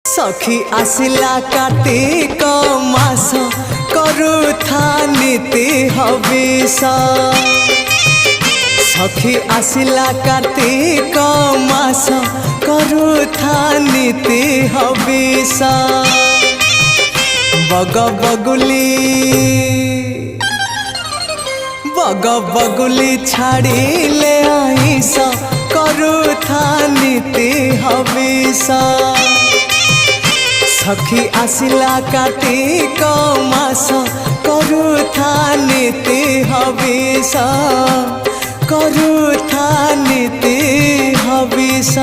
सखी आसिला कार्तिक मास करुथा नीति हविष। सखी आसिला कार्तिक मास करुथा नीति हविष। बग बगुली छाड़िले आइस करुथा नीति हविष। सखी आसिला कार्तिक मास करुथा नीति हविष। करुथा नीति हविष।